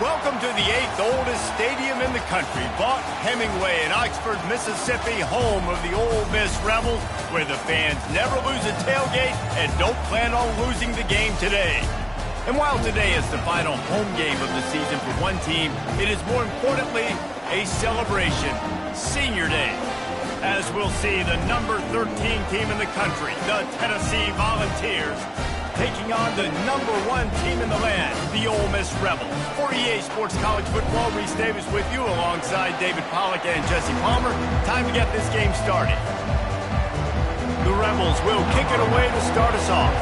Welcome to the 8th oldest stadium in the country, Vaught Hemingway in Oxford, Mississippi, home of the Ole Miss Rebels, where the fans never lose a tailgate and don't plan on losing the game today. And while today is the final home game of the season for one team, it is more importantly a celebration, Senior Day. As we'll see the number 13 team in the country, the Tennessee Volunteers, taking on the number 1 team in the land, the Ole Miss Rebels. For EA Sports College Football, Reese Davis with you alongside David Pollack and Jesse Palmer. Time to get this game started. The Rebels will kick it away to start us off.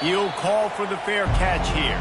He'll call for the fair catch here.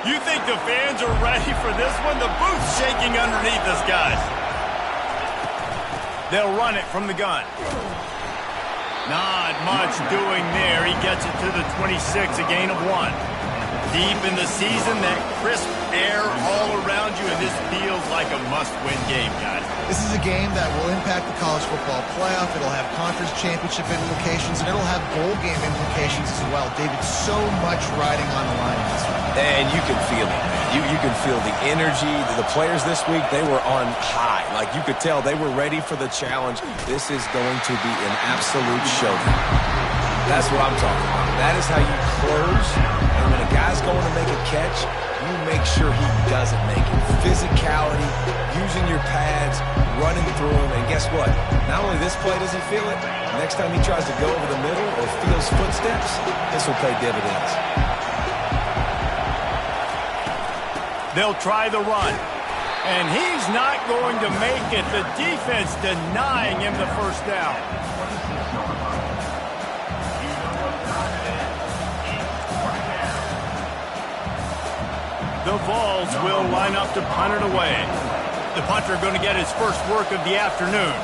You think the fans are ready for this one? The booth's shaking underneath us, guys. They'll run it from the gun. Not much doing there. He gets it to the 26, a gain of 1. Deep in the season, that crisp air all around you, and this feels like a must-win game, guys. This is a game that will impact the college football playoff. It'll have conference championship implications, and it'll have bowl game implications as well. David, so much riding on the line in this one. And you can feel it, man. You can feel the energy. The players this week, they were on high. Like, you could tell they were ready for the challenge. This is going to be an absolute showdown. That's what I'm talking about. That is how you close. And when a guy's going to make a catch, you make sure he doesn't make it. Physicality, using your pads, running through him. And guess what? Not only this play does he feel it, next time he tries to go over the middle or feels footsteps, this will pay dividends. They'll try the run. And he's not going to make it. The defense denying him the first down. The Vols will line up to punt it away. The punter going to get his first work of the afternoon.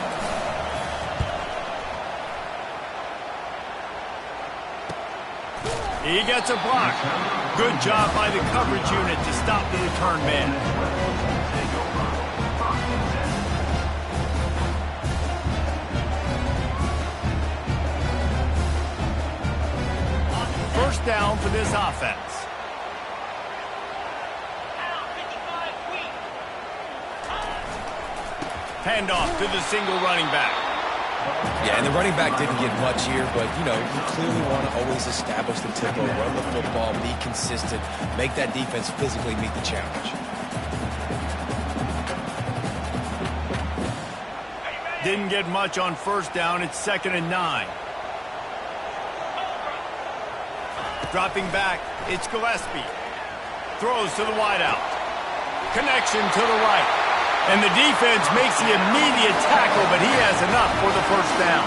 He gets a block. Good job by the coverage unit to stop the return man. First down for this offense. Handoff to the single running back. Yeah, and the running back didn't get much here, but, you know, you clearly want to always establish the tempo, run the football, be consistent, make that defense physically meet the challenge. Didn't get much on first down. It's 2nd and 9. Dropping back, it's Gillespie. Throws to the wideout. Connection to the right. And the defense makes the immediate tackle, but he has enough for the first down.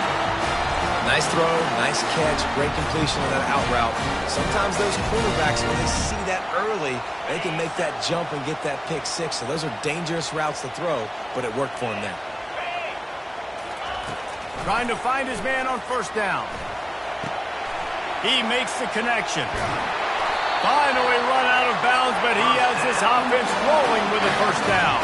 Nice throw, nice catch, great completion on that out route. Sometimes those quarterbacks, when they see that early, they can make that jump and get that pick 6. So those are dangerous routes to throw, but it worked for him there. Trying to find his man on first down. He makes the connection. Finally run out of bounds, but he has this offense rolling with the first down.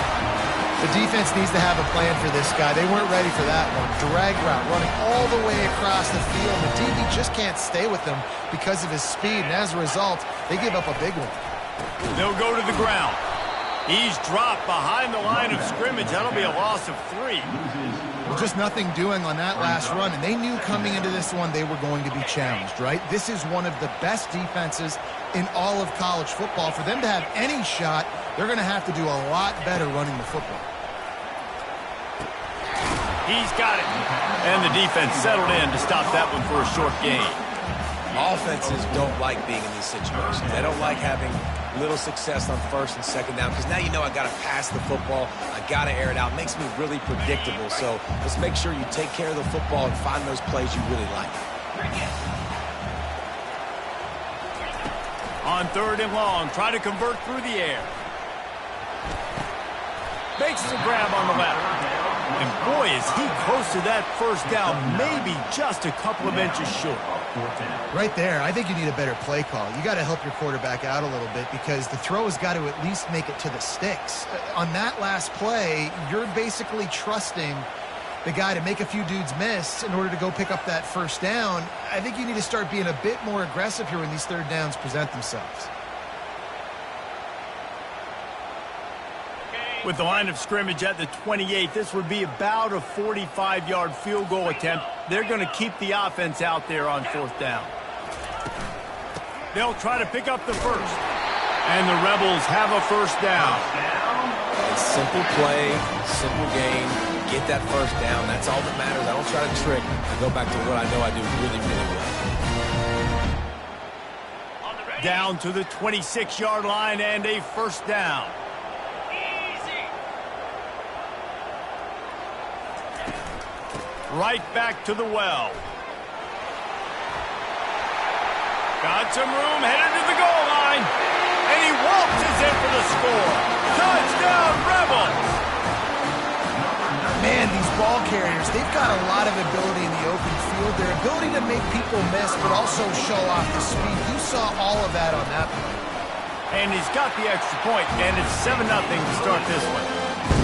The defense needs to have a plan for this guy. They weren't ready for that one. Drag route, running all the way across the field. The DB just can't stay with them because of his speed, and as a result, they give up a big one. They'll go to the ground. He's dropped behind the line of scrimmage. That'll be a loss of 3. Well, just nothing doing on that last run, and they knew coming into this one they were going to be challenged, right? This is one of the best defenses in all of college football. For them to have any shot, they're going to have to do a lot better running the football. He's got it. And the defense settled in to stop that one for a short gain. Offenses don't like being in these situations. They don't like having little success on first and second down because now you know I got to pass the football. I got to air it out. It makes me really predictable. So let's make sure you take care of the football and find those plays you really like. On 3rd and long, try to convert through the air. Makes the grab on the left. And boy, is he close to that first down, maybe just a couple of inches short. Right there, I think you need a better play call. You got to help your quarterback out a little bit because the throw has got to at least make it to the sticks. On that last play, you're basically trusting the guy to make a few dudes miss in order to go pick up that first down. I think you need to start being a bit more aggressive here when these 3rd downs present themselves. With the line of scrimmage at the 28, this would be about a 45-yard field goal attempt. They're going to keep the offense out there on 4th down. They'll try to pick up the first. And the Rebels have a first down. It's simple play, simple game. Get that first down. That's all that matters. I don't try to trick. I go back to what I know I do really, really well. Down to the 26-yard line and a first down. Right back to the well. Got some room, headed to the goal line. And he waltzes in for the score. Touchdown, Rebels! Man, these ball carriers, they've got a lot of ability in the open field. Their ability to make people miss, but also show off the speed. You saw all of that on that play. And he's got the extra point, and it's 7-0 to start this one.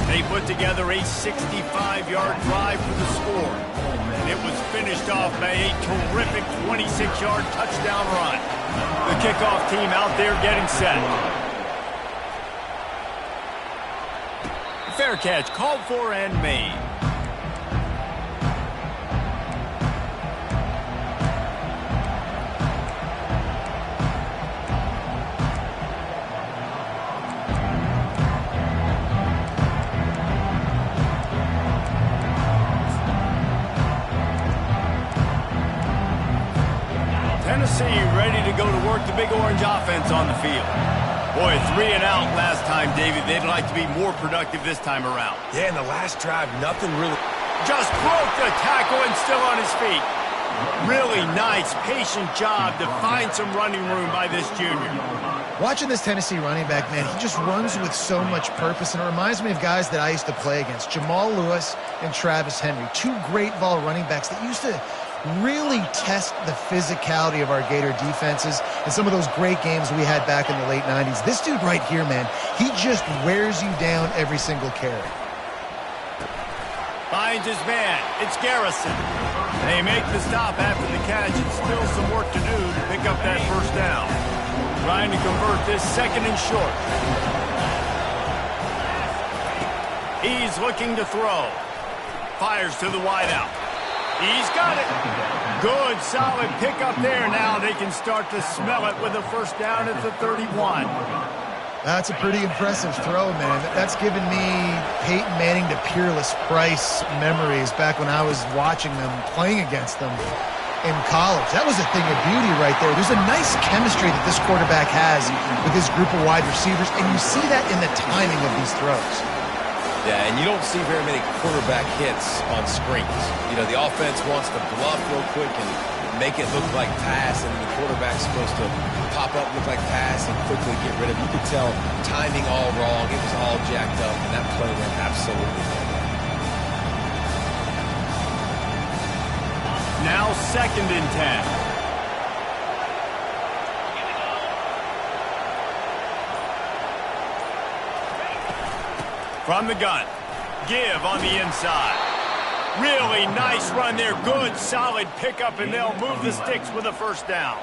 They put together a 65-yard drive for the score. And it was finished off by a terrific 26-yard touchdown run. The kickoff team out there getting set. Fair catch called for and made. Tennessee ready to go to work the Big Orange offense on the field. Boy, 3 and out last time, David. They'd like to be more productive this time around. Yeah, in the last drive, nothing really. Just broke the tackle and still on his feet. Really nice, patient job to find some running room by this junior. Watching this Tennessee running back, man, he just runs with so much purpose, and it reminds me of guys that I used to play against, Jamal Lewis and Travis Henry, 2 great ball running backs that used to really test the physicality of our Gator defenses and some of those great games we had back in the late 90s. This dude right here, man, he just wears you down every single carry. Finds his man. It's Garrison. They make the stop after the catch and still some work to do to pick up that first down. Trying to convert this 2nd and short. He's looking to throw. Fires to the wideout. He's got it. Good, solid pickup there. Now they can start to smell it with a first down at the 31. That's a pretty impressive throw, man. That's given me Peyton Manning to Peerless Price memories back when I was watching them, playing against them in college. That was a thing of beauty right there. There's a nice chemistry that this quarterback has with his group of wide receivers, and you see that in the timing of these throws. Yeah, and you don't see very many quarterback hits on screens. You know, the offense wants to bluff real quick and make it look like pass, and the quarterback's supposed to pop up, look like pass, and quickly get rid of it. You could tell timing all wrong. It was all jacked up, and that play went absolutely nowhere. Now 2nd and 10. From the gun. Give on the inside. Really nice run there. Good, solid pickup, and they'll move the sticks with a first down.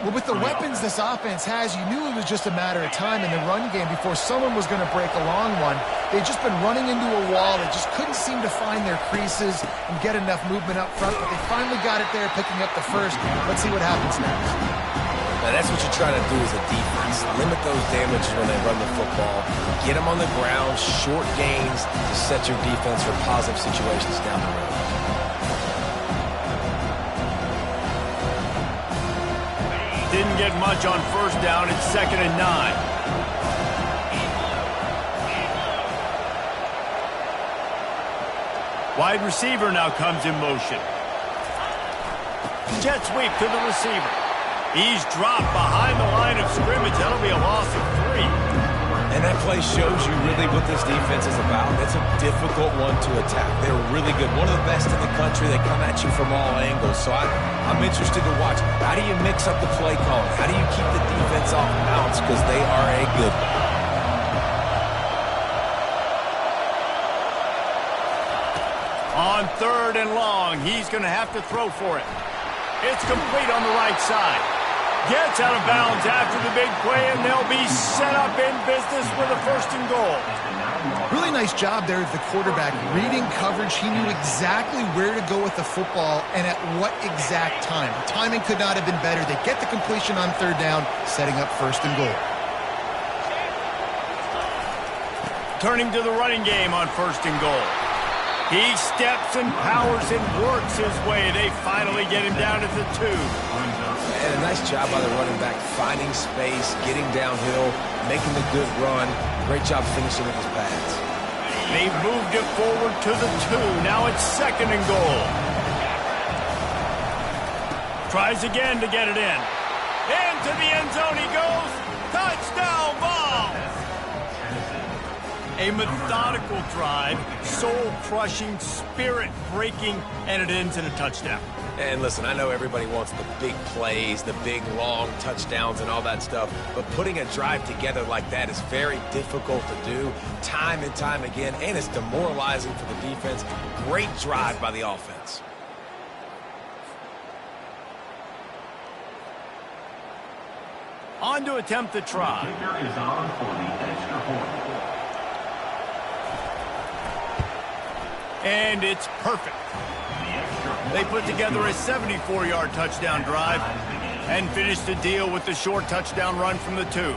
Well, with the weapons this offense has, you knew it was just a matter of time in the run game before someone was going to break a long one. They'd just been running into a wall. They just couldn't seem to find their creases and get enough movement up front, but they finally got it there, picking up the first. Let's see what happens next. Now, that's what you try to do as a defense. Limit those damages when they run the football. Get them on the ground, short gains to set your defense for positive situations down the road. Didn't get much on first down. It's 2nd and 9. Wide receiver now comes in motion. Jet sweep to the receiver. He's dropped behind the line of scrimmage. That'll be a loss of 3. And that play shows you really what this defense is about. It's a difficult one to attack. They're really good. One of the best in the country. They come at you from all angles. So I'm interested to watch. How do you mix up the play calling? How do you keep the defense off balance? Because they are a good one. On 3rd and long, he's going to have to throw for it. It's complete on the right side. Gets out of bounds after the big play, and they'll be set up in business with a 1st and goal. Really nice job there of the quarterback. Reading coverage, he knew exactly where to go with the football and at what exact time. The timing could not have been better. They get the completion on 3rd down, setting up 1st and goal. Turning to the running game on 1st and goal. He steps and powers and works his way. They finally get him down at the 2. And a nice job by the running back, finding space, getting downhill, making a good run. Great job finishing with his pads. They've moved it forward to the 2. Now it's 2nd and goal. Tries again to get it in. Into the end zone he goes. Touchdown ball. A methodical drive, soul-crushing, spirit-breaking, and it ends in a touchdown. And listen, I know everybody wants the big plays, the big, long touchdowns and all that stuff, but putting a drive together like that is very difficult to do time and time again, and it's demoralizing for the defense. Great drive by the offense. On to attempt the try. And it's perfect. They put together a 74-yard touchdown drive and finished the deal with the short touchdown run from the 2.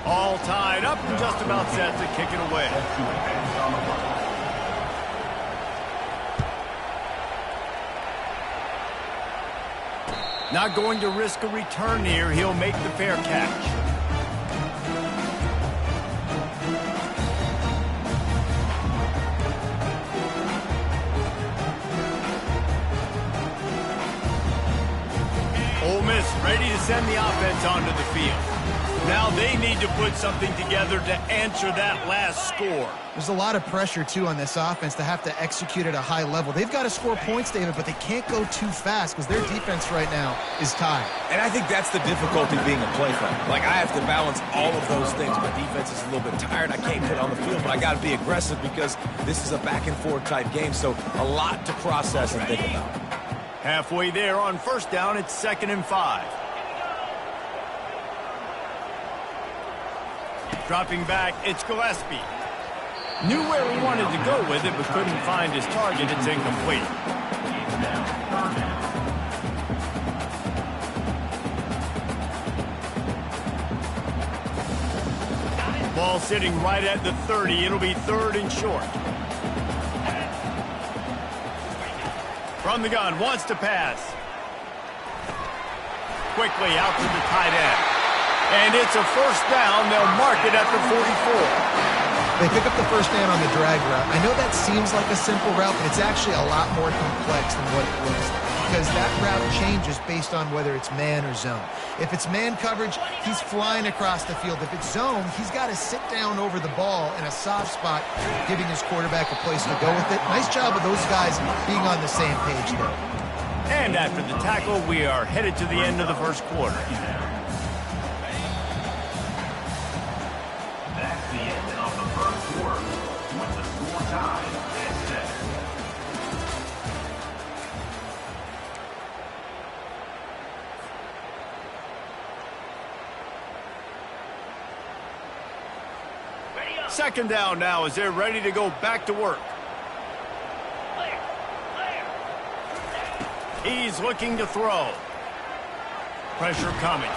All tied up and just about set to kick it away. Not going to risk a return here. He'll make the fair catch. Ole Miss ready to send the offense onto the field. Now they need to put something together to answer that last score. There's a lot of pressure, too, on this offense to have to execute at a high level. They've got to score points, David, but they can't go too fast because their defense right now is tied. And I think that's the difficulty being a play fighter. Like, I have to balance all of those things. My defense is a little bit tired. I can't put on the field, but I got to be aggressive because this is a back-and-forth type game, so a lot to process and think about. Halfway there on 1st down, it's 2nd and 5. Dropping back, it's Gillespie. Knew where he wanted to go with it, but couldn't find his target. It's incomplete. Ball sitting right at the 30. It'll be 3rd and short. From the gun, wants to pass. Quickly out to the tight end. And it's a 1st down. They'll mark it at the 44. They pick up the 1st down on the drag route. I know that seems like a simple route, but it's actually a lot more complex than what it looks like because that route changes based on whether it's man or zone. If it's man coverage, he's flying across the field. If it's zone, he's got to sit down over the ball in a soft spot, giving his quarterback a place to go with it. Nice job of those guys being on the same page there. And after the tackle, we are headed to the end of the 1st quarter. Second down now as they're ready to go back to work. He's looking to throw. Pressure coming.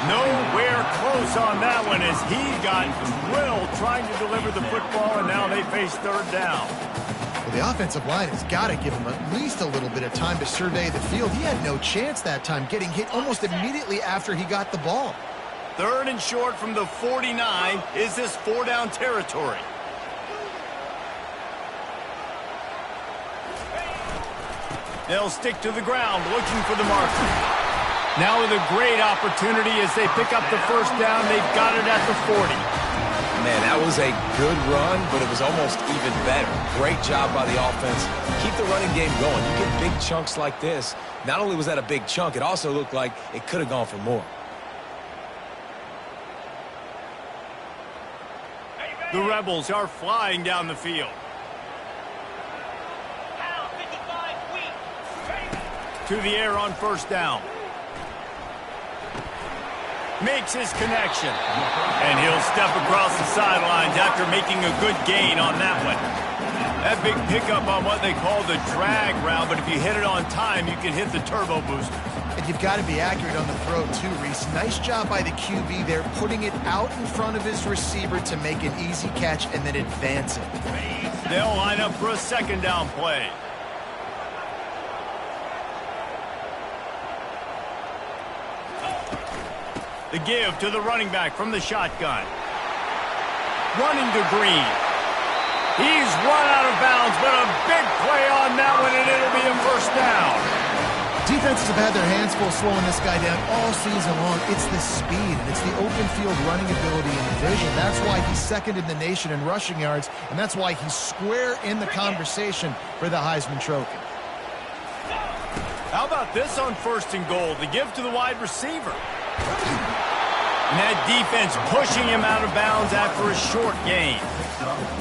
Nowhere close on that one as he got drilled trying to deliver the football, and now they face 3rd down. Well, the offensive line has got to give him at least a little bit of time to survey the field. He had no chance that time, getting hit almost immediately after he got the ball. Third and short from the 49. Is this 4-down territory? They'll stick to the ground looking for the marker. Now with a great opportunity as they pick up the first down. They've got it at the 40. Man, that was a good run, but it was almost even better. Great job by the offense. Keep the running game going. You get big chunks like this. Not only was that a big chunk, it also looked like it could have gone for more. The Rebels are flying down the field. To the air on first down. Makes his connection. And he'll step across the sidelines after making a good gain on that one. That big pickup on what they call the drag route, but if you hit it on time, you can hit the turbo booster. And you've got to be accurate on the throw, too, Reese. Nice job by the QB there, putting it out in front of his receiver to make an easy catch and then advance it. They'll line up for a second down play. The give to the running back from the shotgun. Running to Green. He's run out of bounds, but a big play on that one, and it'll be a first down. Defenses have had their hands full slowing this guy down all season long. It's the speed, and it's the open field running ability and vision. That's why he's second in the nation in rushing yards, and that's why he's square in the conversation for the Heisman Trophy. How about this on first and goal? The give to the wide receiver. And that defense pushing him out of bounds after a short gain.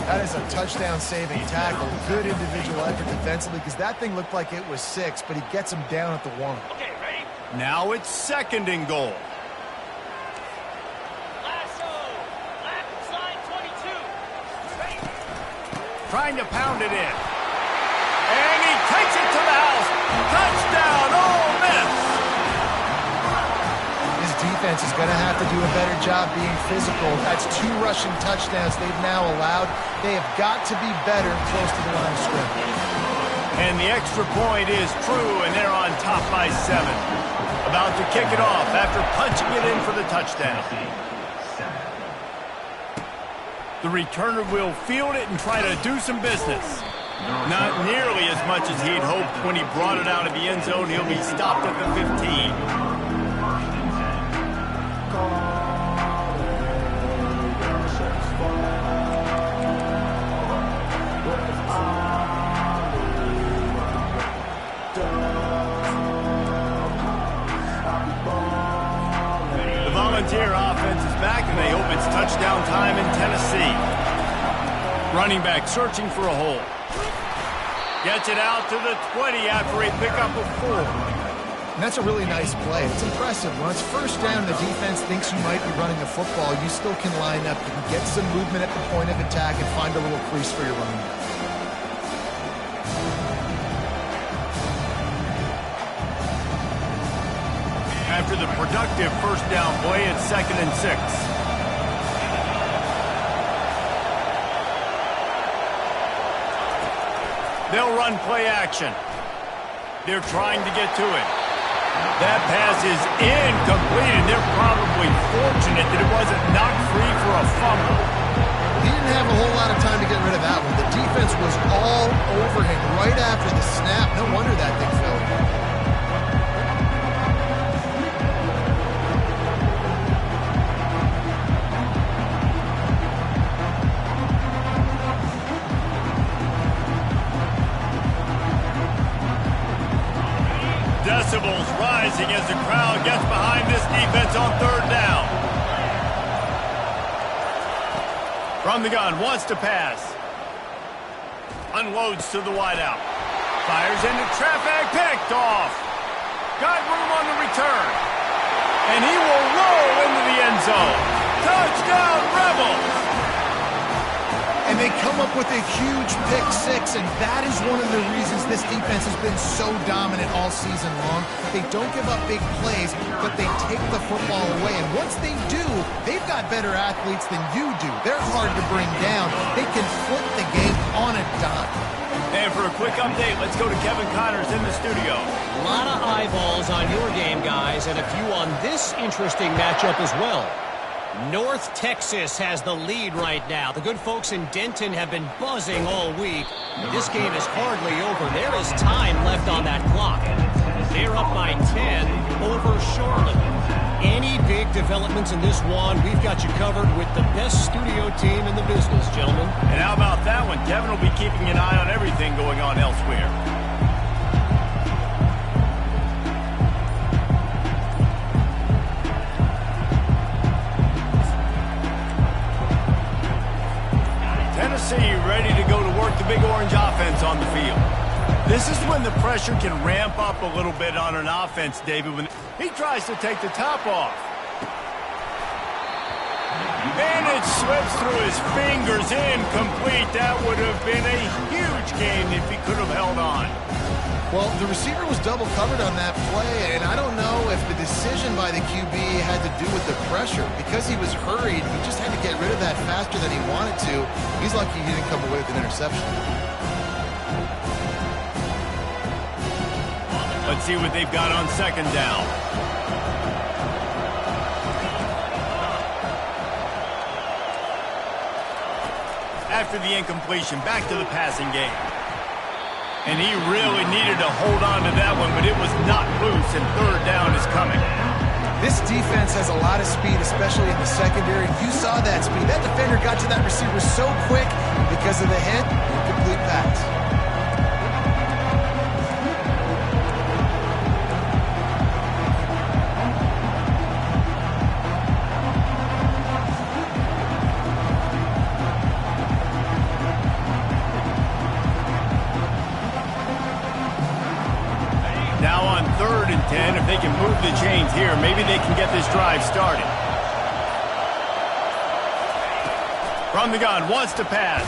That is a touchdown-saving tackle. Good individual effort defensively because that thing looked like it was 6, but he gets him down at the 1. Okay, ready? Now it's second and goal. Lasso, left side 22. Ready? Trying to pound it in. And he takes it to the house. Touchdown, Ole Miss. Defense is going to have to do a better job being physical. That's 2 rushing touchdowns they've now allowed. They have got to be better close to the line of scrimmage. And the extra point is true, and they're on top by 7. About to kick it off after punching it in for the touchdown. The returner will field it and try to do some business. Not nearly as much as he'd hoped when he brought it out of the end zone. He'll be stopped at the 15. Volunteer offense is back, and they hope it's touchdown time in Tennessee. Running back searching for a hole. Gets it out to the 20 after a pickup of 4. And that's a really nice play. It's impressive. When it's first down, the defense thinks you might be running the football. You still can line up. You can get some movement at the point of attack and find a little crease for your running back. After the productive first down play, it's second and 6. They'll run play action. They're trying to get to it. That pass is incomplete, and they're probably fortunate that it wasn't knocked free for a fumble. He didn't have a whole lot of time to get rid of that one. The defense was all over him right after the snap. No wonder that thing fell. Decibels rising as the crowd gets behind this defense on third down. From the gun, wants to pass. Unloads to the wideout. Fires into traffic, picked off. Got room on the return. And he will roll into the end zone. Touchdown, Rebels! And they come up with a huge pick 6, and that is one of the reasons this defense has been so dominant all season long. They don't give up big plays, but they take the football away. And once they do, they've got better athletes than you do. They're hard to bring down. They can flip the game on a dime. And for a quick update, let's go to Kevin Connors in the studio. A lot of eyeballs on your game, guys. guys, and a few on this interesting matchup as well. North Texas has the lead right now. The good folks in Denton have been buzzing all week. This game is hardly over. There is time left on that clock. They're up by 10 over Charlotte. Any big developments in this one, we've got you covered with the best studio team in the business, gentlemen. And how about that one? Kevin will be keeping an eye on everything going on elsewhere. Tennessee ready to go to work the big orange offense on the field. This is when the pressure can ramp up a little bit on an offense, David, when he tries to take the top off. And it slips through his fingers, incomplete. That would have been a huge gain if he could have held on. Well, the receiver was double covered on that play, and I don't know if the decision by the QB had to do with the pressure. Because he was hurried, he just had to get rid of that faster than he wanted to. He's lucky he didn't come away with an interception. Let's see what they've got on second down. After the incompletion, back to the passing game. And he really needed to hold on to that one, but it was not loose, and third down is coming. This defense has a lot of speed, especially in the secondary. You saw that speed. That defender got to that receiver so quick because of the hit, incomplete pass. Now on 3rd and 10, if they can move the chains here, maybe they can get this drive started. From the gun, wants to pass.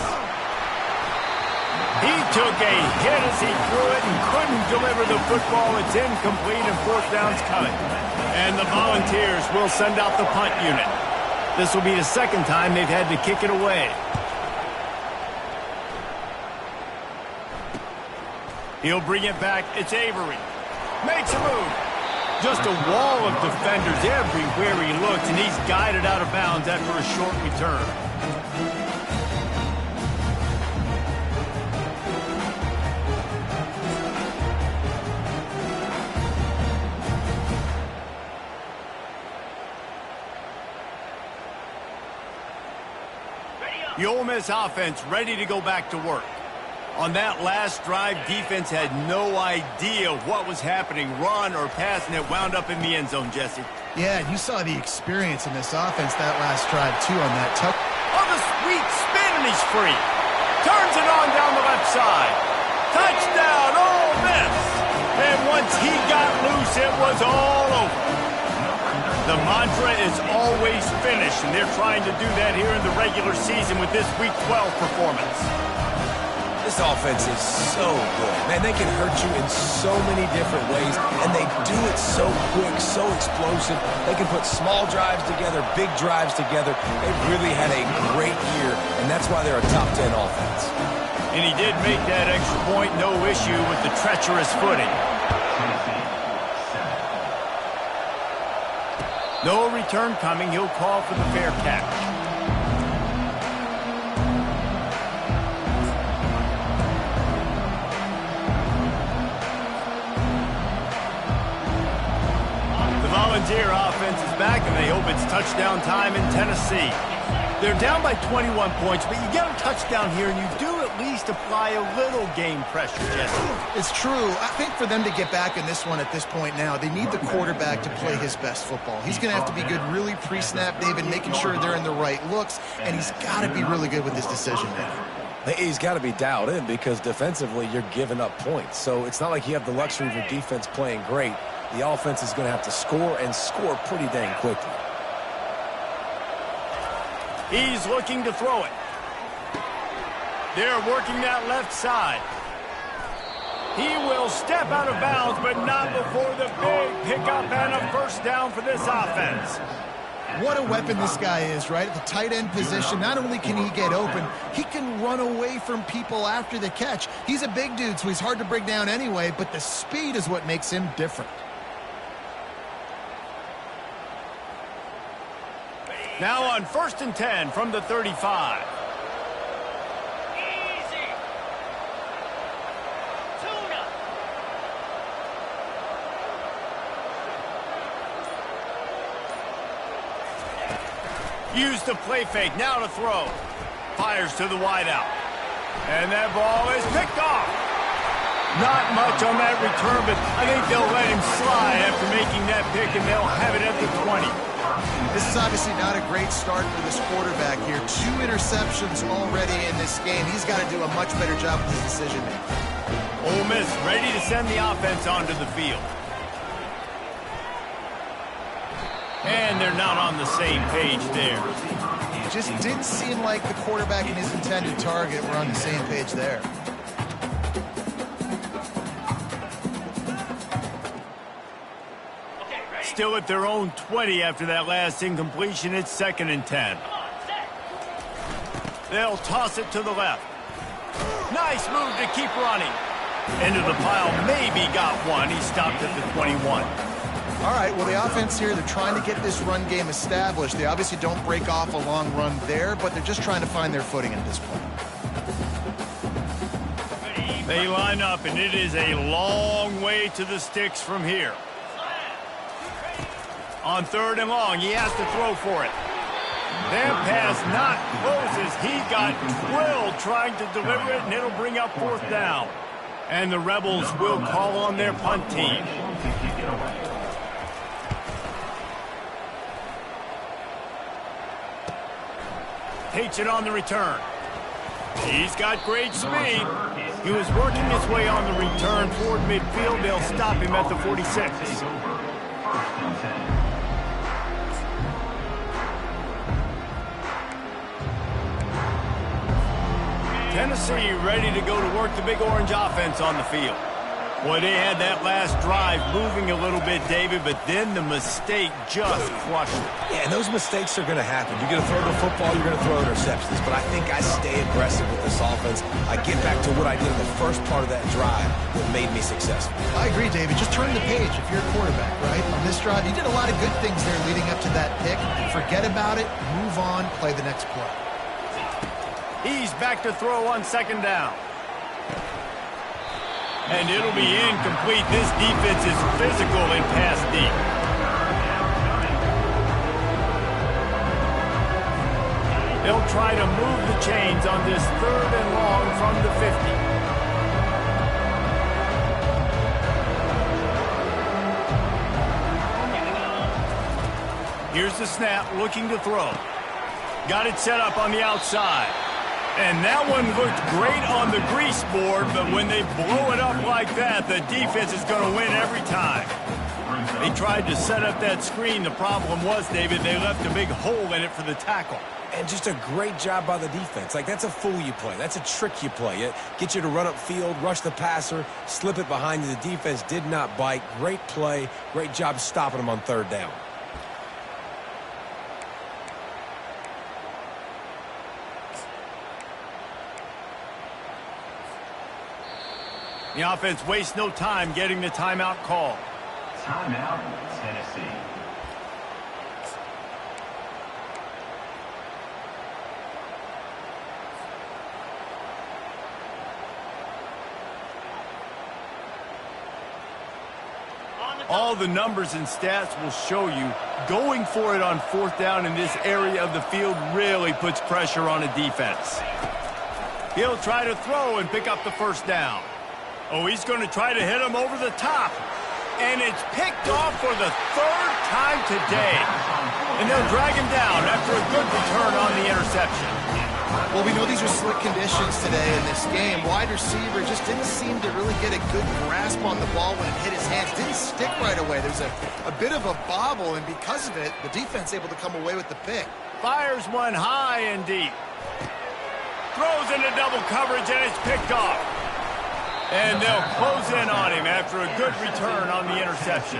He took a hit as he threw it and couldn't deliver the football. It's incomplete and fourth down's coming. And the Volunteers will send out the punt unit. This will be the second time they've had to kick it away. He'll bring it back. It's Avery. Makes a move. Just a wall of defenders everywhere he looks, and he's guided out of bounds after a short return. The Ole Miss offense ready to go back to work. On that last drive, defense had no idea what was happening, run or pass, and it wound up in the end zone, Jesse. Yeah, and you saw the experience in this offense that last drive, too, on that tough. Oh, the sweet spin, and he's free. Turns it on down the left side. Touchdown, Ole Miss. And once he got loose, it was all over. The mantra is always finish, and they're trying to do that here in the regular season with this Week 12 performance. This offense is so good. Man, they can hurt you in so many different ways, and they do it so quick, so explosive. They can put small drives together, big drives together. They've really had a great year, and that's why they're a top 10 offense. And he did make that extra point, no issue with the treacherous footing. No return coming. He'll call for the fair catch. Volunteer offense is back, and they hope it's touchdown time in Tennessee. They're down by 21 points, but you get a touchdown here, and you do at least apply a little game pressure, Jesse. It's true. I think for them to get back in this one at this point now, they need the quarterback to play his best football. He's going to have to be good really pre-snap, David, making sure they're in the right looks, and he's got to be really good with his decision-making. He's got to be dialed in because defensively you're giving up points. So it's not like you have the luxury of your defense playing great. The offense is going to have to score and score pretty dang quickly. He's looking to throw it. They're working that left side. He will step out of bounds, but not before the big pickup and a first down for this offense. What a weapon this guy is, right? At the tight end position, not only can he get open, he can run away from people after the catch. He's a big dude, so he's hard to bring down anyway, but the speed is what makes him different. Now on 1st and 10 from the 35. Easy. Tuna. Use the play fake, now to throw. Fires to the wideout. And that ball is picked off. Not much on that return, but I think they'll let him slide after making that pick, and they'll have it at the 20. This is obviously not a great start for this quarterback here. 2 interceptions already in this game. He's got to do a much better job with his decision-making. Ole Miss ready to send the offense onto the field. And they're not on the same page there. It just didn't seem like the quarterback and his intended target were on the same page there. Still at their own 20 after that last incompletion. It's 2nd and 10. They'll toss it to the left. Nice move to keep running. Into the pile, maybe got one. He stopped at the 21. All right, well, the offense here, they're trying to get this run game established. They obviously don't break off a long run there, but they're just trying to find their footing at this point. They line up, and it is a long way to the sticks from here. On 3rd and long, he has to throw for it. That pass not close as he got drilled trying to deliver it, and it'll bring up 4th down. And the Rebels will call on their punt team. Takes it on the return. He's got great speed. He was working his way on the return toward midfield. They'll stop him at the 46. Tennessee ready to go to work the Big Orange offense on the field. Boy, they had that last drive moving a little bit, David, but then the mistake just crushed it. Yeah, and those mistakes are going to happen. You're going to throw the football, you're going to throw interceptions. But I think I stay aggressive with this offense. I get back to what I did in the first part of that drive that made me successful. I agree, David. Just turn the page if you're a quarterback, right? On this drive, you did a lot of good things there leading up to that pick. Forget about it, move on, play the next play. He's back to throw on 2nd down. And it'll be incomplete. This defense is physical and pass deep. They'll try to move the chains on this 3rd and long from the 50. Here's the snap, looking to throw. Got it set up on the outside. And that one looked great on the grease board, but when they blow it up like that, the defense is going to win every time. They tried to set up that screen. The problem was, David, they left a big hole in it for the tackle. And just a great job by the defense. Like, that's a fool you play. That's a trick you play. It gets you to run up field, rush the passer, slip it behind you. The defense did not bite. Great play. Great job stopping them on 3rd down. The offense wastes no time getting the timeout call. Timeout, Tennessee. All the numbers and stats will show you going for it on 4th down in this area of the field really puts pressure on a defense. He'll try to throw and pick up the 1st down. Oh, he's going to try to hit him over the top. And it's picked off for the 3rd time today. And they'll drag him down after a good return on the interception. Well, we know these are slick conditions today in this game. Wide receiver just didn't seem to really get a good grasp on the ball when it hit his hands. Didn't stick right away. There's a bit of a bobble, and because of it, the defense able to come away with the pick. Fires one high and deep. Throws into double coverage, and it's picked off. And they'll close in on him after a good return on the interception.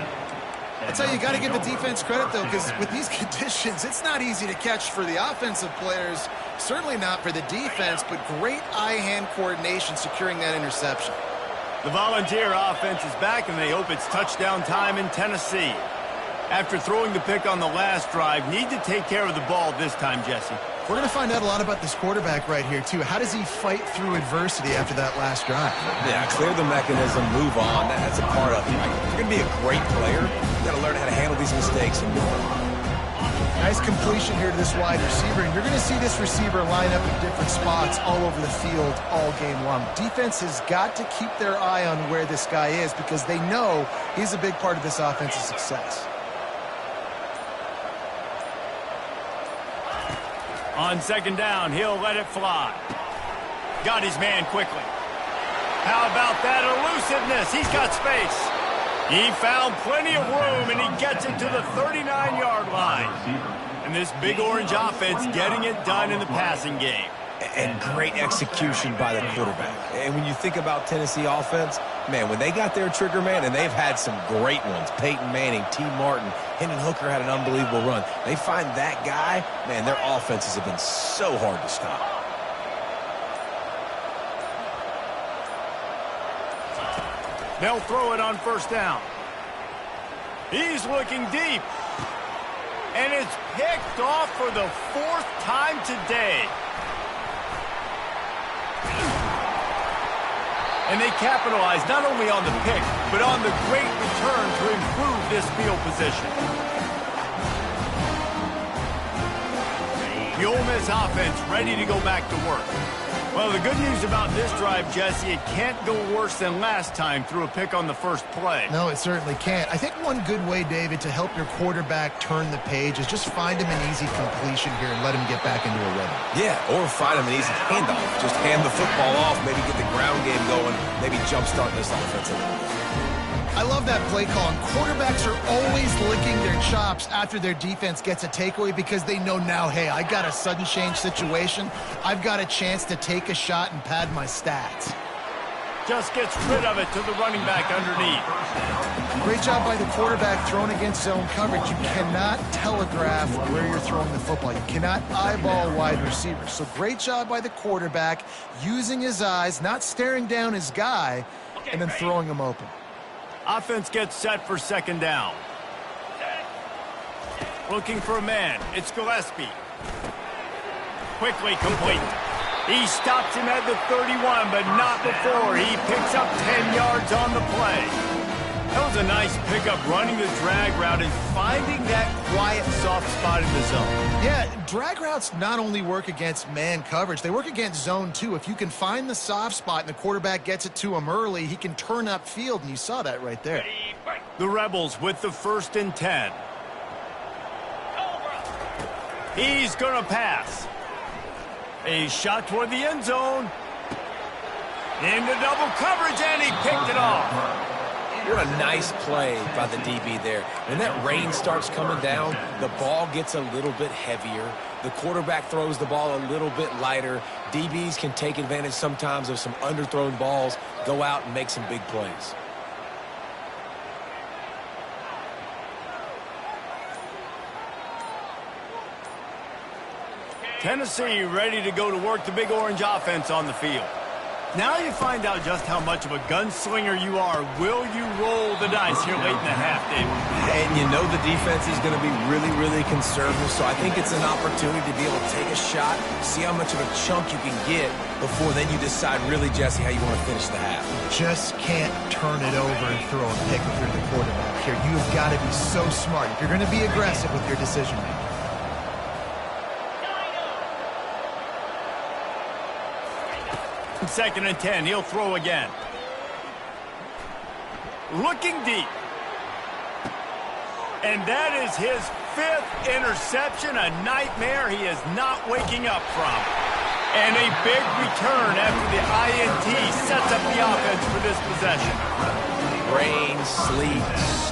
That's how you got to give the defense credit, though, because with these conditions, it's not easy to catch for the offensive players, certainly not for the defense, but great eye-hand coordination securing that interception. The Volunteer offense is back, and they hope it's touchdown time in Tennessee. After throwing the pick on the last drive, need to take care of the ball this time, Jesse. We're going to find out a lot about this quarterback right here, too. How does he fight through adversity after that last drive? Yeah, clear the mechanism, move on. That's a part of it. Right? If you're going to be a great player, you got to learn how to handle these mistakes and move on. Nice completion here to this wide receiver, and you're going to see this receiver line up in different spots all over the field all game long. Defense has got to keep their eye on where this guy is because they know he's a big part of this offense's success. On second down, he'll let it fly. Got his man quickly. How about that elusiveness? He's got space. He found plenty of room, and he gets it to the 39-yard line. And this big orange offense getting it done in the passing game. And great execution by the quarterback. And when you think about Tennessee offense, man, when they got their trigger man, and they've had some great ones, Peyton Manning, T. Martin, Hendon Hooker had an unbelievable run. They find that guy, man, their offenses have been so hard to stop. They'll throw it on first down. He's looking deep. And it's picked off for the 4th time today. And they capitalize not only on the pick, but on the great return to improve this field position. The Ole Miss offense ready to go back to work. Well, the good news about this drive, Jesse, it can't go worse than last time through a pick on the first play. No, it certainly can't. I think one good way, David, to help your quarterback turn the page is just find him an easy completion here and let him get back into a rhythm. Yeah, or find him an easy handoff. Just hand the football off, maybe get the ground game going, maybe jumpstart this offense a little bit. I love that play call. And quarterbacks are always licking their chops after their defense gets a takeaway because they know now, hey, I got a sudden change situation. I've got a chance to take a shot and pad my stats. Just gets rid of it to the running back underneath. Great job by the quarterback throwing against zone coverage. You cannot telegraph where you're throwing the football. You cannot eyeball wide receivers. So great job by the quarterback using his eyes, not staring down his guy, and then throwing him open. Offense gets set for second down. Looking for a man. It's Gillespie. Quickly complete. He stops him at the 31, but not before. He picks up 10 yards on the play. That was a nice pickup, running the drag route and finding that quiet, soft spot in the zone. Yeah, drag routes not only work against man coverage, they work against zone too. If you can find the soft spot and the quarterback gets it to him early, he can turn upfield, and you saw that right there. The Rebels with the 1st and 10. He's going to pass. A shot toward the end zone. Into double coverage, and he picked it off. What a nice play by the DB there. When that rain starts coming down, the ball gets a little bit heavier. The quarterback throws the ball a little bit lighter. DBs can take advantage sometimes of some underthrown balls, go out and make some big plays. Tennessee ready to go to work the big orange offense on the field. Now you find out just how much of a gunslinger you are. Will you roll the dice here late in the half, David? And you know the defense is going to be really, really conservative, so I think it's an opportunity to be able to take a shot, see how much of a chunk you can get before then you decide really, Jesse, how you want to finish the half. Just can't turn it over and throw a pick if you're the quarterback here. You've got to be so smart if you're going to be aggressive with your decision-making. Second and 10, he'll throw again. Looking deep. And that is his 5th interception, a nightmare he is not waking up from. And a big return after the INT sets up the offense for this possession. Rain, sleet,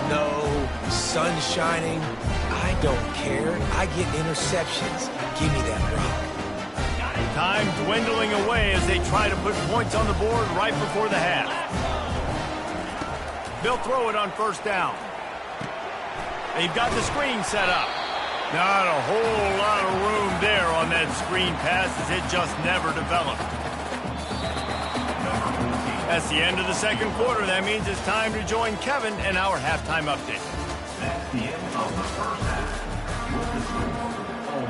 snow, sun shining. I don't care. I get interceptions. Give me that rock. Time dwindling away as they try to put points on the board right before the half. They'll throw it on first down. They've got the screen set up. Not a whole lot of room there on that screen pass as it just never developed. That's the end of the second quarter. That means it's time to join Kevin in our halftime update. That's the end of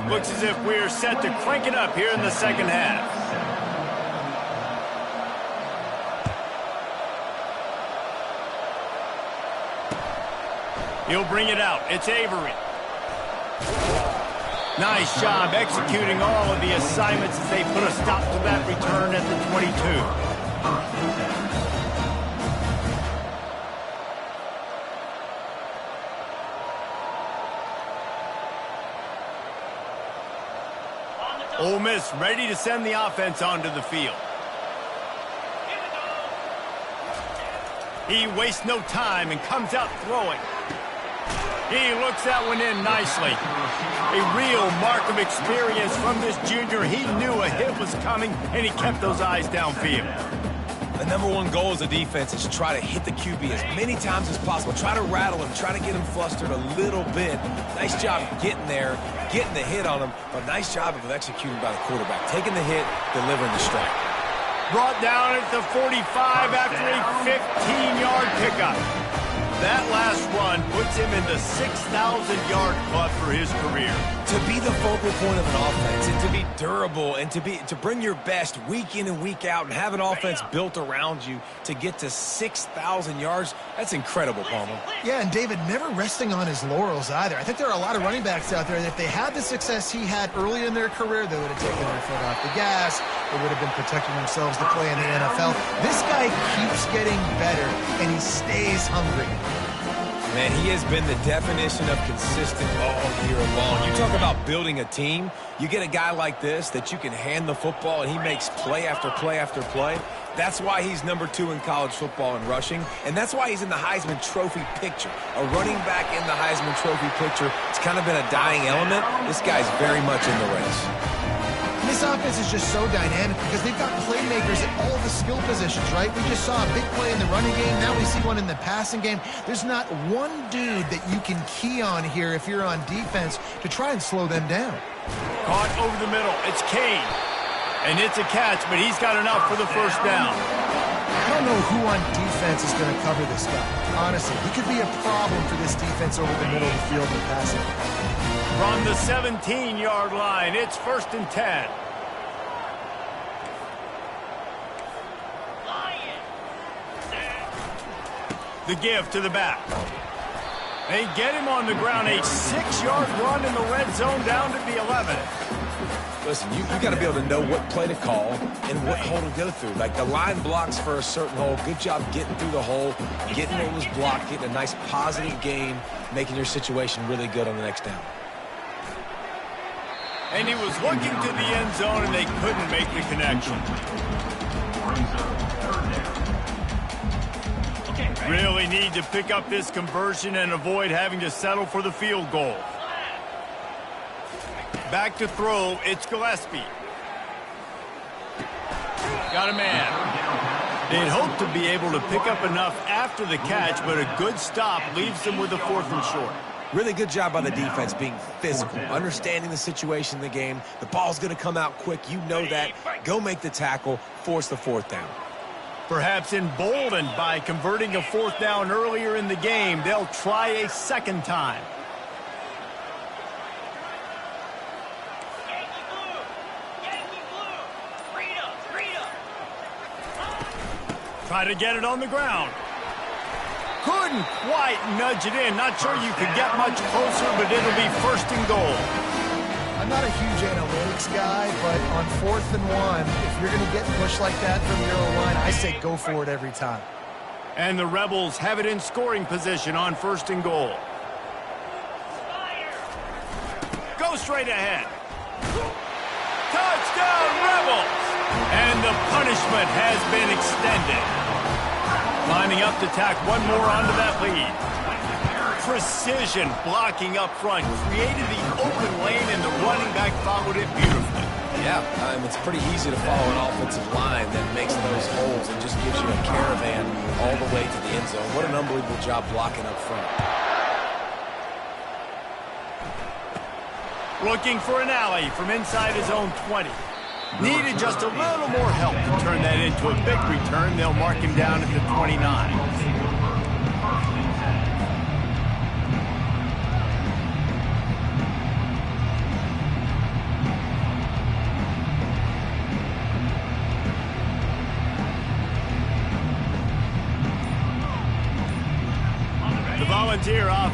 Looks as if we're set to crank it up here in the second half. He'll bring it out. It's Avery. Nice job executing all of the assignments as they put a stop to that return at the 22. Ole Miss ready to send the offense onto the field. He wastes no time and comes out throwing. He looks that one in nicely. A real mark of experience from this junior. He knew a hit was coming, and he kept those eyes downfield. The number one goal as a defense is try to hit the QB as many times as possible. Try to rattle him, try to get him flustered a little bit. Nice job getting there, getting the hit on him, but nice job of executing by the quarterback. Taking the hit, delivering the strike. Brought down at the 45 after a 15-yard pickup. That last run puts him in the 6,000-yard club for his career. To be the focal point of an offense and to be durable and to bring your best week in and week out and have an offense built around you to get to 6,000 yards, that's incredible, Palmer. Yeah, and David never resting on his laurels either. I think there are a lot of running backs out there that if they had the success he had early in their career, they would have taken their foot off the gas. They would have been protecting themselves to play in the NFL. This guy keeps getting better, and he stays hungry. Man, he has been the definition of consistent all year long. You talk about building a team. You get a guy like this that you can hand the football, and he makes play after play after play. That's why he's number 2 in college football in rushing, and that's why he's in the Heisman Trophy picture. A running back in the Heisman Trophy picture. It's kind of been a dying element. This guy's very much in the race. This offense is just so dynamic because they've got playmakers at all the skill positions, right? We just saw a big play in the running game. Now we see one in the passing game. There's not one dude that you can key on here if you're on defense to try and slow them down. Caught over the middle. It's Kane. And it's a catch, but he's got enough for the first down. I don't know who on defense is going to cover this guy. Honestly, he could be a problem for this defense over the middle of the field in the passing. From the 17-yard line, it's 1st and 10. The give to the back. They get him on the ground. A 6-yard run in the red zone down to the 11. Listen, you got to be able to know what play to call and what hole to go through. Like the line blocks for a certain hole. Good job getting through the hole, getting what was blocked, getting a nice positive gain, making your situation really good on the next down. And he was looking to the end zone, and they couldn't make the connection. Really need to pick up this conversion and avoid having to settle for the field goal. Back to throw, it's Gillespie. Got a man. They'd hope to be able to pick up enough after the catch, but a good stop leaves them with a 4th and short. Really good job by the defense being physical, understanding the situation in the game. The ball's going to come out quick. You know that. Go make the tackle, force the 4th down. Perhaps emboldened by converting a 4th down earlier in the game, they'll try a second time. Try to get it on the ground. Couldn't quite nudge it in. Not sure you could get much closer, but it'll be 1st and goal. I'm not a huge analytics guy, but on 4th and 1, if you're going to get pushed like that from your own line, I say go for it every time. And the Rebels have it in scoring position on 1st and goal. Go straight ahead. Touchdown, Rebels! And the punishment has been extended. Lining up to tack one more onto that lead. Precision blocking up front. Created the open lane, and the running back followed it beautifully. Yeah, it's pretty easy to follow an offensive line that makes those holes and just gives you a caravan all the way to the end zone. What an unbelievable job blocking up front. Looking for an alley from inside his own 20. Needed just a little more help to turn that into a big return. They'll mark him down at the 29.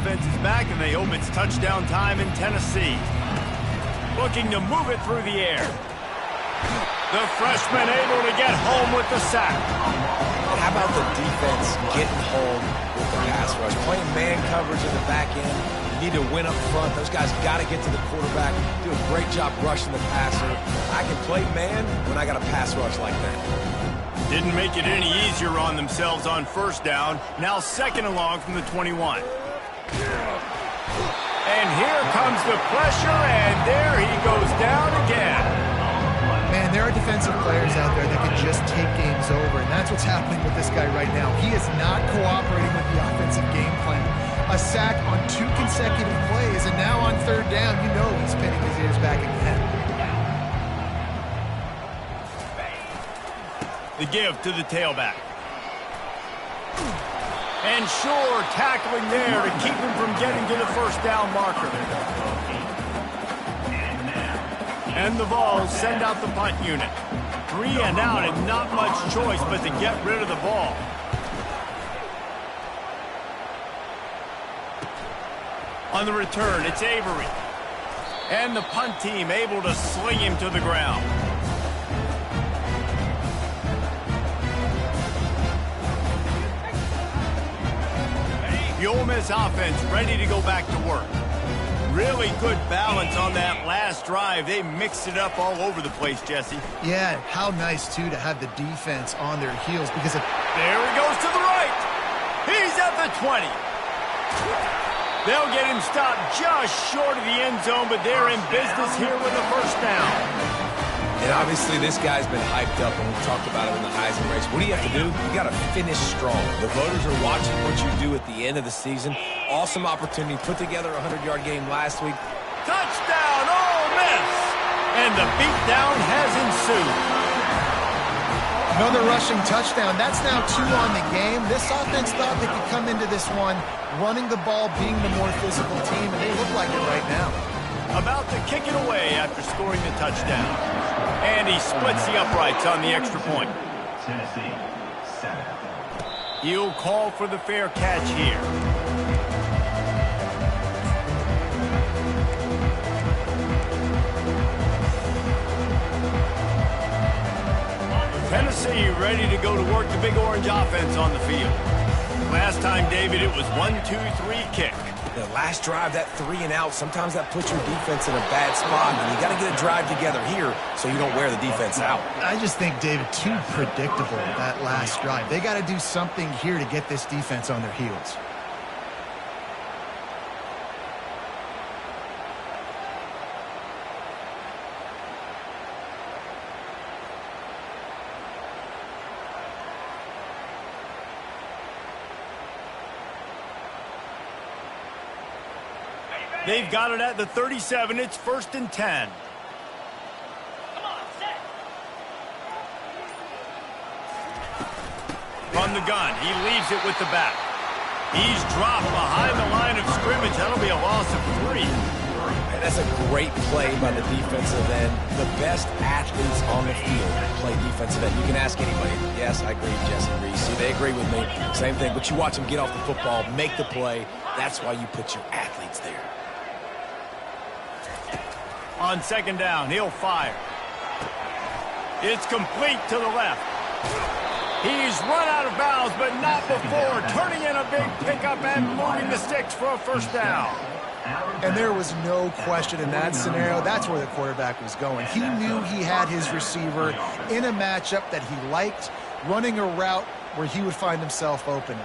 offense is back, and they hope it's touchdown time in Tennessee. Looking to move it through the air. The freshman able to get home with the sack. How about the defense getting home with the pass rush? Playing man coverage in the back end. You need to win up front. Those guys got to get to the quarterback. Do a great job rushing the passer. I can play man when I got a pass rush like that. Didn't make it any easier on themselves on first down. Now second and long from the 21. And here comes the pressure, and there he goes down again. Man, there are defensive players out there that can just take games over, and that's what's happening with this guy right now. He is not cooperating with the offensive game plan. A sack on 2 consecutive plays, and now on third down, you know he's pinning his ears back again. The give to the tailback. And sure, tackling there to keep him from getting to the first down marker. And the Vols send out the punt unit. 3 and out, and not much choice but to get rid of the ball. On the return, it's Avery. And the punt team able to sling him to the ground. The Ole Miss offense ready to go back to work. Really good balance on that last drive. They mixed it up all over the place, Jesse. Yeah, how nice, too, to have the defense on their heels because if... There he goes to the right. He's at the 20. They'll get him stopped just short of the end zone, but they're in business here with a first down. And obviously this guy's been hyped up, and we've talked about him in the Heisman race. What do you have to do? You got to finish strong. The voters are watching what you do at the end of the season. Awesome opportunity. Put together a 100-yard game last week. Touchdown, Ole Miss! And the beatdown has ensued. Another rushing touchdown. That's now 2 on the game. This offense thought they could come into this one running the ball, being the more physical team, and they look like it right now. About to kick it away after scoring the touchdown. And he splits the uprights on the extra point. Tennessee, 7. He'll call for the fair catch here. Tennessee ready to go to work the Big Orange offense on the field. Last time, David, it was 1-2-3 kick. The last drive, that 3 and out, sometimes that puts your defense in a bad spot, and you got to get a drive together here so you don't wear the defense out. I just think, David, too predictable, that last drive. They got to do something here to get this defense on their heels. They've got it at the 37. It's 1st and 10. Come on, set. From the gun, he leaves it with the back. He's dropped behind the line of scrimmage. That'll be a loss of 3. And that's a great play by the defensive end. The best athletes on the field play defensive end. You can ask anybody. Yes, I agree, Jesse Reese. See, they agree with me. Same thing. But you watch them get off the football, make the play. That's why you put your athletes there. On second down, he'll fire. It's complete to the left. He's run out of bounds, but not before turning in a big pickup and moving the sticks for a first down. And there was no question in that scenario. That's where the quarterback was going. He knew he had his receiver in a matchup that he liked, running a route where he would find himself open.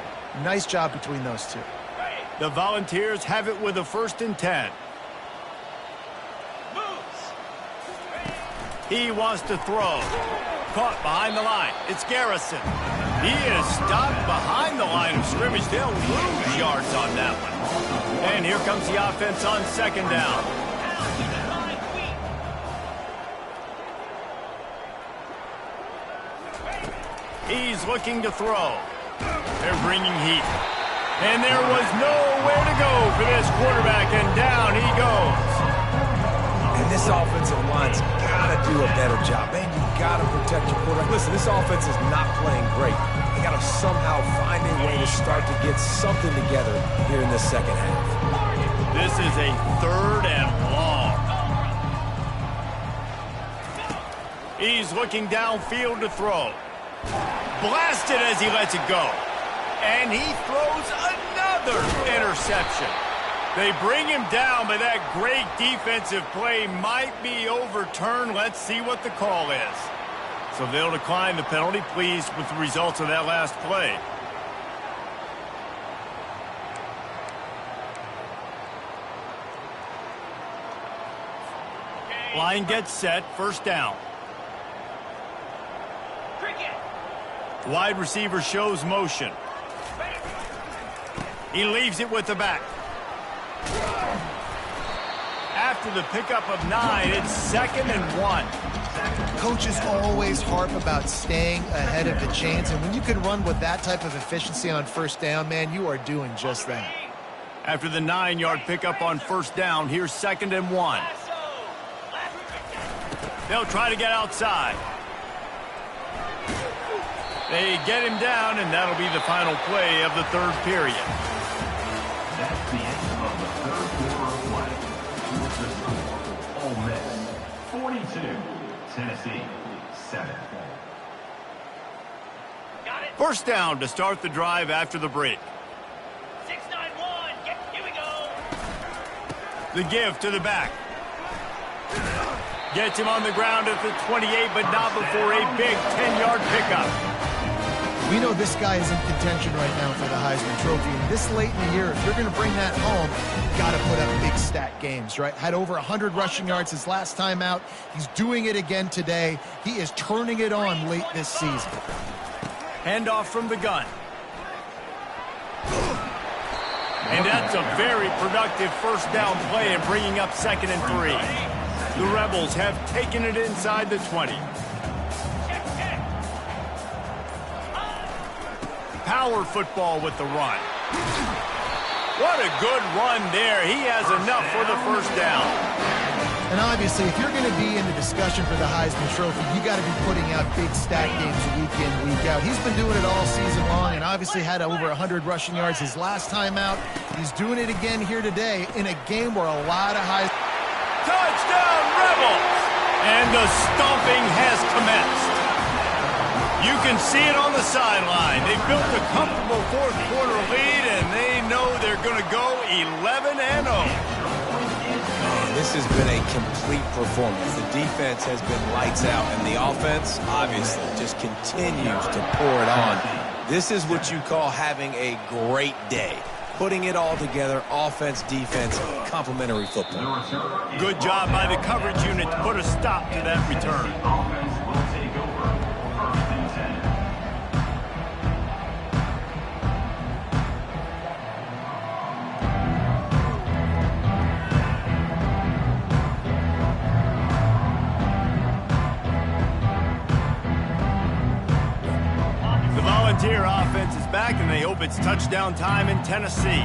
Nice job between those two. The Volunteers have it with a 1st and 10. He wants to throw. Caught behind the line. It's Garrison. He is stopped behind the line of scrimmage. They'll lose yards on that one. And here comes the offense on second down. He's looking to throw. They're bringing heat. And there was nowhere to go for this quarterback, and down he goes. And this offensive line's got to do a better job. Man, you got to protect your quarterback. Listen, this offense is not playing great. They got to somehow find a way to start to get something together here in this second half. This is a 3rd and long. He's looking downfield to throw. Blasted as he lets it go. And he throws another interception. They bring him down, but that great defensive play might be overturned. Let's see what the call is. So they'll decline the penalty, pleased with the results of that last play. Line gets set, 1st down. Wide receiver shows motion. He leaves it with the back. After the pickup of 9, it's 2nd and 1. Coaches always harp about staying ahead of the chains, and when you can run with that type of efficiency on 1st down, man, you are doing just that. After the 9-yard pickup on 1st down, here's 2nd and 1. They'll try to get outside. They get him down, and that'll be the final play of the 3rd period. That's the end of the 3rd quarter of play. Score Ole Miss 42, Tennessee 7. 1st down to start the drive after the break. 6-9-1. Here we go. The give to the back. Gets him on the ground at the 28, but not before a big 10-yard pickup. We know this guy is in contention right now for the Heisman Trophy. And this late in the year, if you're going to bring that home, you got to put up big stat games, right? Had over 100 rushing yards his last time out. He's doing it again today. He is turning it on late this season. Handoff from the gun. And that's a very productive 1st down play and bringing up 2nd and 3. The Rebels have taken it inside the 20. Power football with the run. What a good run there. He has enough for the 1st down. And obviously, if you're going to be in the discussion for the Heisman Trophy, you got to be putting out big stat games week in, week out. He's been doing it all season long and obviously had over 100 rushing yards his last time out. He's doing it again here today in a game where a lot of high... Touchdown, Rebels! And the stomping has commenced. You can see it on the sideline. They built a comfortable 4th quarter lead, and they know they're going to go 11-0. This has been a complete performance. The defense has been lights out, and the offense, obviously, just continues to pour it on. This is what you call having a great day. Putting it all together, offense, defense, complementary football. Good job by the coverage unit to put a stop to that return. Offense will take over 1st and 10. Volunteer offense is back, and they hope it's touchdown time in Tennessee.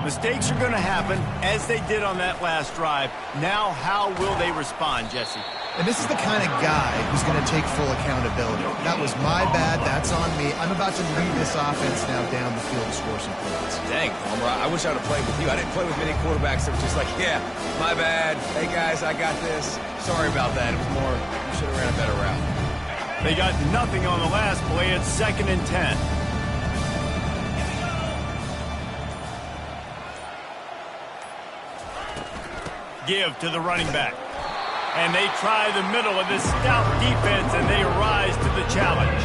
Mistakes are going to happen, as they did on that last drive. Now, how will they respond, Jesse? And this is the kind of guy who's going to take full accountability. That was my bad. That's on me. I'm about to lead this offense now down the field to score some points. Dang, Palmer, I wish I would have played with you. I didn't play with many quarterbacks that were just like, yeah, my bad. Hey, guys, I got this. Sorry about that. It was more, you should have ran a better route. They got nothing on the last play. It's 2nd and 10. Give to the running back. And they try the middle of this stout defense, and they rise to the challenge.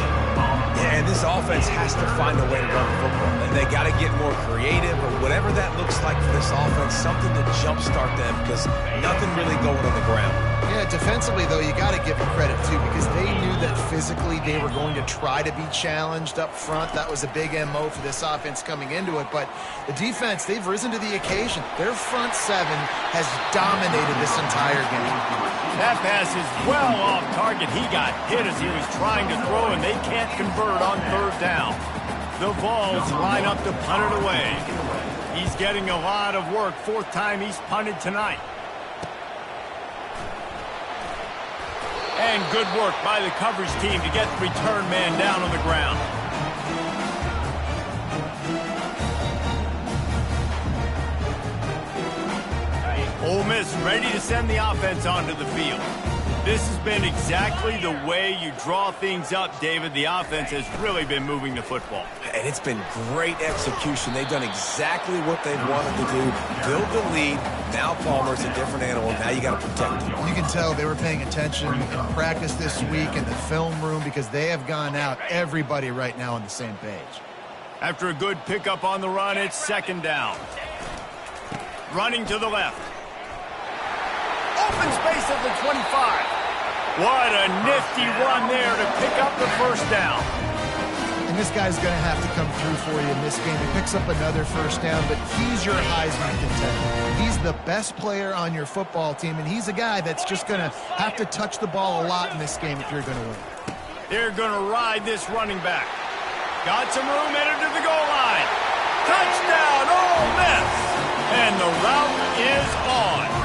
Yeah, and this offense has to find a way to run the football. And they got to get more creative, or whatever that looks like for this offense, something to jumpstart them, because nothing really going on the ground. Yeah, defensively, though, you got to give them credit, too, because they knew that physically they were going to try to be challenged up front. That was a big MO for this offense coming into it. But the defense, they've risen to the occasion. Their front 7 has dominated this entire game. That pass is well off target. He got hit as he was trying to throw, and they can't convert on 3rd down. The Vols line up to punt it away. He's getting a lot of work. 4th time he's punted tonight. And good work by the coverage team to get the return man down on the ground. Ole Miss ready to send the offense onto the field. This has been exactly the way you draw things up, David. The offense has really been moving the football. And it's been great execution. They've done exactly what they've wanted to do. Build the lead. Now Palmer's a different animal. Now you got to protect him. You can tell they were paying attention in practice this week in the film room because they have gone out, everybody right now on the same page. After a good pickup on the run, it's second down. Running to the left. Open space at the 25. What a nifty run there to pick up the first down. And this guy's going to have to come through for you in this game. He picks up another first down, but he's your Heisman contender. He's the best player on your football team, and he's a guy that's just going to have to touch the ball a lot in this game if you're going to win. They're going to ride this running back. Got some room, headed to the goal line. Touchdown, Ole Miss! And the route is on.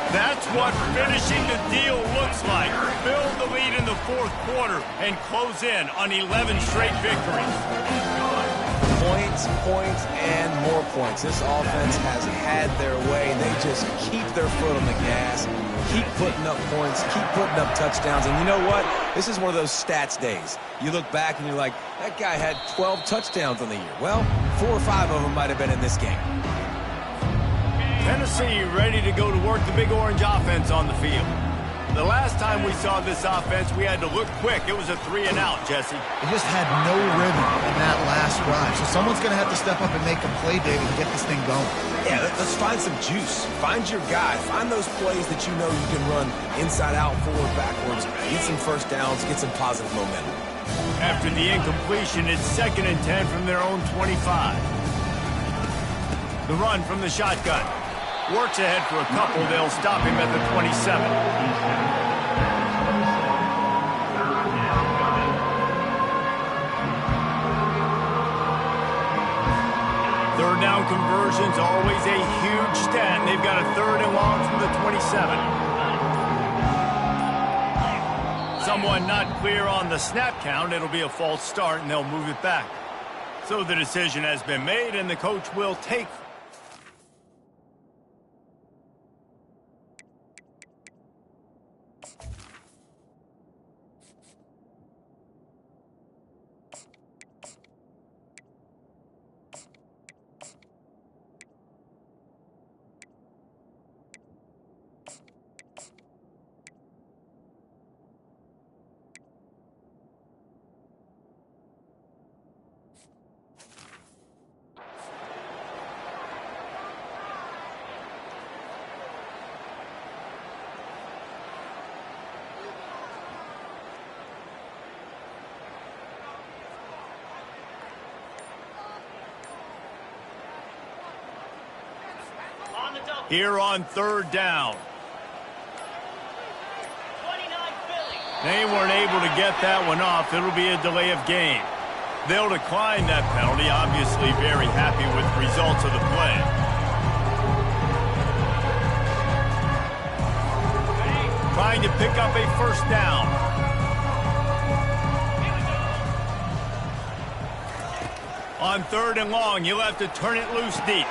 That's what finishing the deal looks like. Build the lead in the fourth quarter and close in on 11 straight victories. Points, points, and more points. This offense has had their way. They just keep their foot on the gas, keep putting up points, keep putting up touchdowns. And you know what? This is one of those stats days. You look back and you're like, that guy had 12 touchdowns on the year. Well, 4 or 5 of them might have been in this game. Tennessee ready to go to work the Big Orange offense on the field. The last time we saw this offense, we had to look quick. It was a 3-and-out, Jesse. They just had no rhythm in that last drive. So someone's going to have to step up and make a play, David, and get this thing going. Yeah, let's find some juice. Find your guy. Find those plays that you know you can run inside out, forward, backwards. Get some first downs. Get some positive momentum. After the incompletion, it's 2nd and 10 from their own 25. The run from the shotgun. Works ahead for a couple. They'll stop him at the 27. Third down conversion's always a huge stat. They've got a 3rd and long from the 27. Someone not clear on the snap count. It'll be a false start, and they'll move it back. So the decision has been made, and the coach will take. Here on 3rd down. 29 Philly. They weren't able to get that one off. It'll be a delay of game. They'll decline that penalty, obviously very happy with the results of the play. Trying to pick up a first down. On 3rd and long, you'll have to turn it loose deep.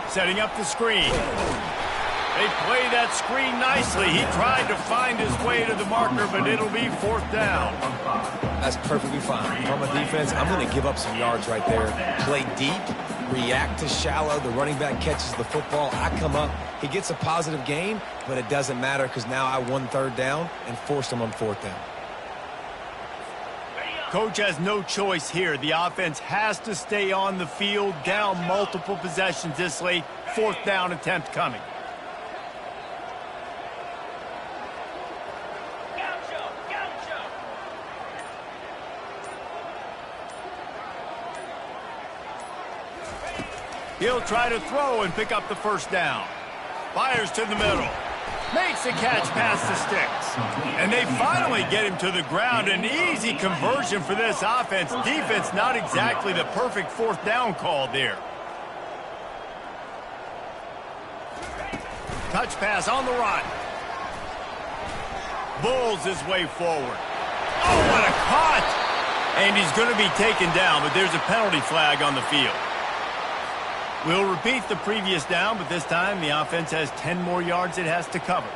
Setting up the screen. They play that screen nicely. He tried to find his way to the marker, but it'll be 4th down. That's perfectly fine. From a defense, I'm going to give up some yards right there. Play deep, react to shallow. The running back catches the football. I come up. He gets a positive gain, but it doesn't matter because now I won 3rd down and forced him on 4th down. Coach has no choice here. The offense has to stay on the field, down multiple possessions this late. 4th down attempt coming. He'll try to throw and pick up the first down. Fires to the middle. Makes the catch past the sticks. And they finally get him to the ground. An easy conversion for this offense. Defense not exactly the perfect 4th down call there. Touch pass on the run. Bulls his way forward. Oh, what a cut! And he's going to be taken down, but there's a penalty flag on the field. We'll repeat the previous down, but this time the offense has 10 more yards it has to cover.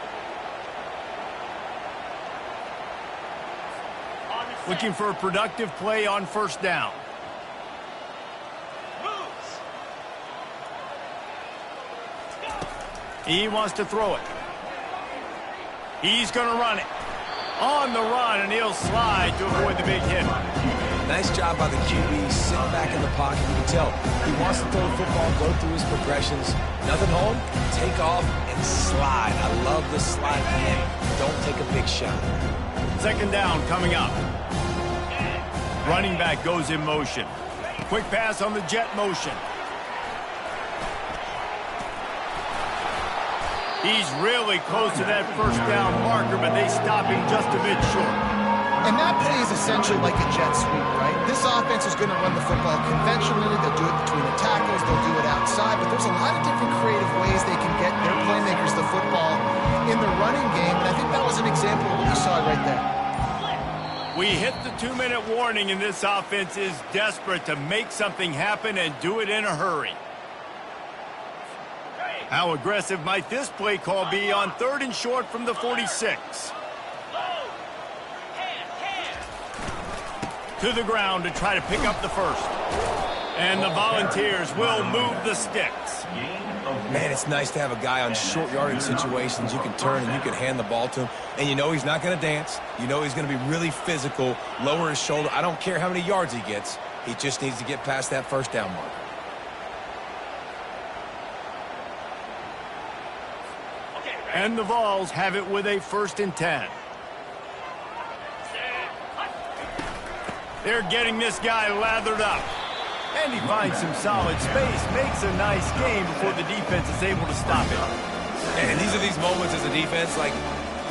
Looking for a productive play on first down. He wants to throw it. He's going to run it. On the run, and he'll slide to avoid the big hit. Nice job by the QB, sitting back in the pocket. You can tell he wants to throw the football, go through his progressions. Nothing home, take off, and slide. I love the slide game. Don't take a big shot. Second down coming up. Running back goes in motion. Quick pass on the jet motion. He's really close to that first down marker, but they stop him just a bit short. And that play is essentially like a jet sweep, right? This offense is going to run the football conventionally. They'll do it between the tackles. They'll do it outside. But there's a lot of different creative ways they can get their playmakers the football in the running game. And I think that was an example of what you saw right there. We hit the 2-minute warning, and this offense is desperate to make something happen and do it in a hurry. How aggressive might this play call be on 3rd and short from the 46? To the ground to try to pick up the first. And the Volunteers will move the sticks. Man, it's nice to have a guy on short yardage situations. You can turn and you can hand the ball to him. And you know he's not going to dance. You know he's going to be really physical, lower his shoulder. I don't care how many yards he gets. He just needs to get past that first down mark. And the Vols have it with a 1st and 10. They're getting this guy lathered up. And he finds some solid space, makes a nice game before the defense is able to stop it. And these are these moments as a defense, like,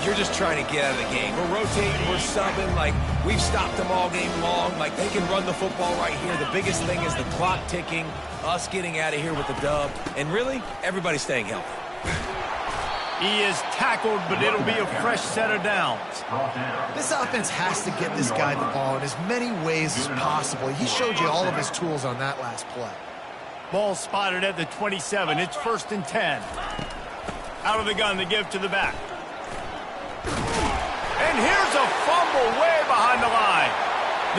you're just trying to get out of the game. We're rotating, we're subbing, like, we've stopped them all game long. Like, they can run the football right here. The biggest thing is the clock ticking, us getting out of here with the dub, and really, everybody staying healthy. He is tackled, but it'll be a fresh set of downs. This offense has to get this guy the ball in as many ways as possible. He showed you all of his tools on that last play. Ball spotted at the 27. It's 1st and 10. Out of the gun to give to the back. And here's a fumble way behind the line.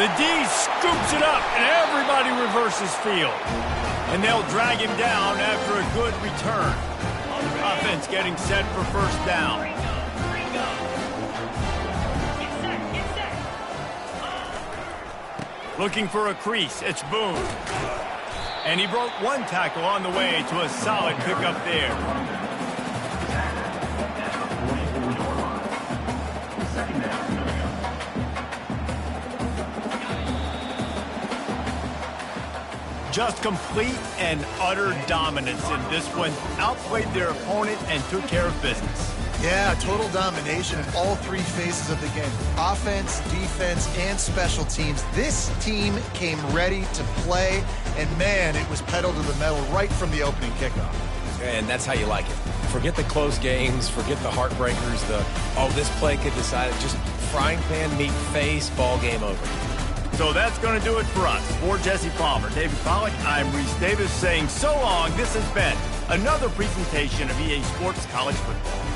The D scoops it up, and everybody reverses field. And they'll drag him down after a good return. Offense getting set for first down. Looking for a crease. It's Boone. And he broke one tackle on the way to a solid pickup there. Just complete and utter dominance in this one. Outplayed their opponent and took care of business. Yeah, total domination in all 3 phases of the game. Offense, defense, and special teams. This team came ready to play, and man, it was pedal to the metal right from the opening kickoff. And that's how you like it. Forget the close games, forget the heartbreakers, this play could decide it. Just frying pan meet face, ball game over. So that's going to do it for us. For Jesse Palmer, David Pollack, I'm Reese Davis saying so long. This has been another presentation of EA Sports College Football.